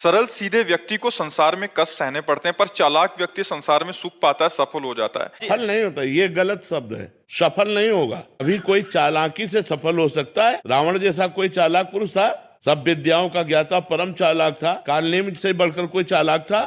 सरल सीधे व्यक्ति को संसार में कष्ट सहने पड़ते हैं, पर चालाक व्यक्ति संसार में सुख पाता है, सफल हो जाता है। सफल नहीं होता, ये गलत शब्द है। सफल नहीं होगा। अभी कोई चालाकी से सफल हो सकता है। रावण जैसा कोई चालाक पुरुष था, सब विद्याओं का ज्ञाता, परम चालाक था। कालनेमित से बढ़कर कोई चालाक था?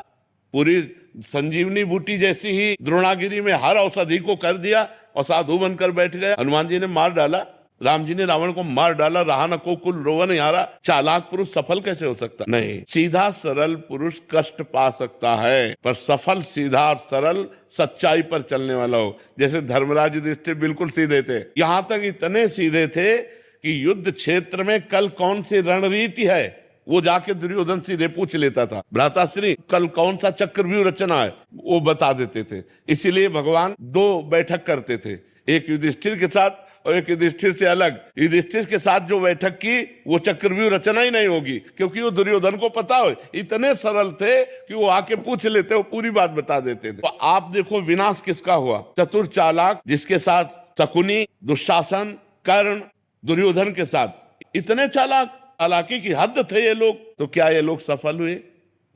पूरी संजीवनी बूटी जैसी ही द्रोणागिरी में हर औषधि को कर दिया और साधु बनकर बैठ गया। हनुमान जी ने मार डाला, राम जी ने रावण को मार डाला, रहा न को कुल रोवन यारा। चालाक पुरुष सफल कैसे हो सकता? नहीं, सीधा सरल पुरुष कष्ट पा सकता है, पर सफल सीधा और सरल सच्चाई पर चलने वाला हो। जैसे धर्मराज युधिष्ठिर बिल्कुल सीधे थे, यहां तक इतने सीधे थे कि युद्ध क्षेत्र में कल कौन सी रणनीति है वो जाके दुर्योधन सीधे पूछ लेता था। भ्राताश्री, कल कौन सा चक्रव्यूह रचना है वो बता देते थे। इसीलिए भगवान दो बैठक करते थे, एक युधिष्ठिर के साथ और एक युधिष्ठिर से अलग। युधिष्ठिर के साथ जो बैठक की वो चक्रव्यूह रचना ही नहीं होगी, क्योंकि वो दुर्योधन को पता हो। इतने सरल थे कि वो आके पूछ लेते, वो पूरी बात बता देते थे। तो आप देखो विनाश किसका हुआ? चतुर चालाक, जिसके साथ शकुनी, दुशासन, कर्ण, दुर्योधन के साथ इतने चालाक, चालाकी की हद थे ये लोग। तो क्या ये लोग सफल हुए?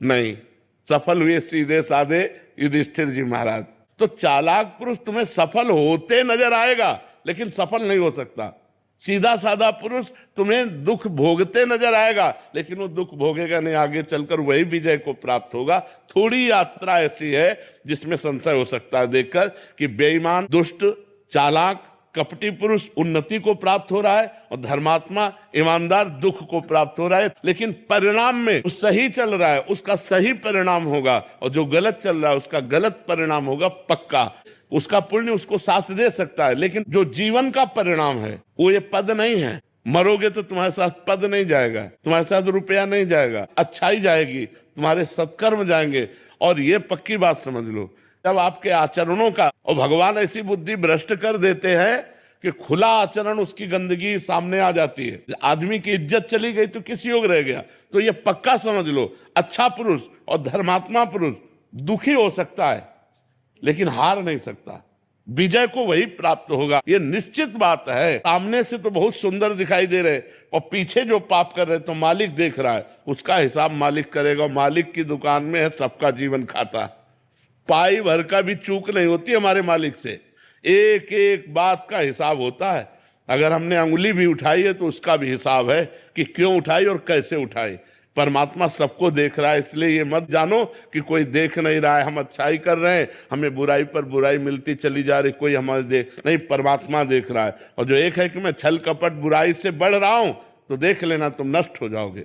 नहीं, सफल हुए सीधे साधे युधिष्ठिर जी महाराज। तो चालाक पुरुष तुम्हें सफल होते नजर आएगा, लेकिन सफल नहीं हो सकता। सीधा साधा पुरुष तुम्हें दुख भोगते नजर आएगा, लेकिन वो दुख भोगेगा नहीं, आगे चलकर वही विजय को प्राप्त होगा। थोड़ी यात्रा ऐसी है जिसमें संशय हो सकता है देखकर कि बेईमान, दुष्ट, चालाक, कपटी पुरुष उन्नति को प्राप्त हो रहा है और धर्मात्मा, ईमानदार दुख को प्राप्त हो रहा है। लेकिन परिणाम में जो सही चल रहा है उसका सही परिणाम होगा, और जो गलत चल रहा है उसका गलत परिणाम होगा पक्का। उसका पुण्य उसको साथ दे सकता है, लेकिन जो जीवन का परिणाम है वो ये पद नहीं है। मरोगे तो तुम्हारे साथ पद नहीं जाएगा, तुम्हारे साथ रुपया नहीं जाएगा, अच्छाई जाएगी, तुम्हारे सत्कर्म जाएंगे। और ये पक्की बात समझ लो, जब आपके आचरणों का, और भगवान ऐसी बुद्धि भ्रष्ट कर देते हैं कि खुला आचरण उसकी गंदगी सामने आ जाती है। आदमी की इज्जत चली गई तो किस योग रह गया? तो ये पक्का समझ लो, अच्छा पुरुष और धर्मात्मा पुरुष दुखी हो सकता है लेकिन हार नहीं सकता। विजय को वही प्राप्त होगा, ये निश्चित बात है। सामने से तो बहुत सुंदर दिखाई दे रहे और पीछे जो पाप कर रहे तो मालिक देख रहा है, उसका हिसाब मालिक करेगा। मालिक की दुकान में है सबका जीवन खाता। पाई भर का भी चूक नहीं होती हमारे मालिक से, एक एक बात का हिसाब होता है। अगर हमने अंगुली भी उठाई है तो उसका भी हिसाब है कि क्यों उठाई और कैसे उठाई। परमात्मा सबको देख रहा है, इसलिए ये मत जानो कि कोई देख नहीं रहा है, हम अच्छाई कर रहे हैं, हमें बुराई पर बुराई मिलती चली जा रही, कोई हमारे देख नहीं। परमात्मा देख रहा है। और जो एक है कि मैं छल कपट बुराई से बढ़ रहा हूं, तो देख लेना तुम नष्ट हो जाओगे।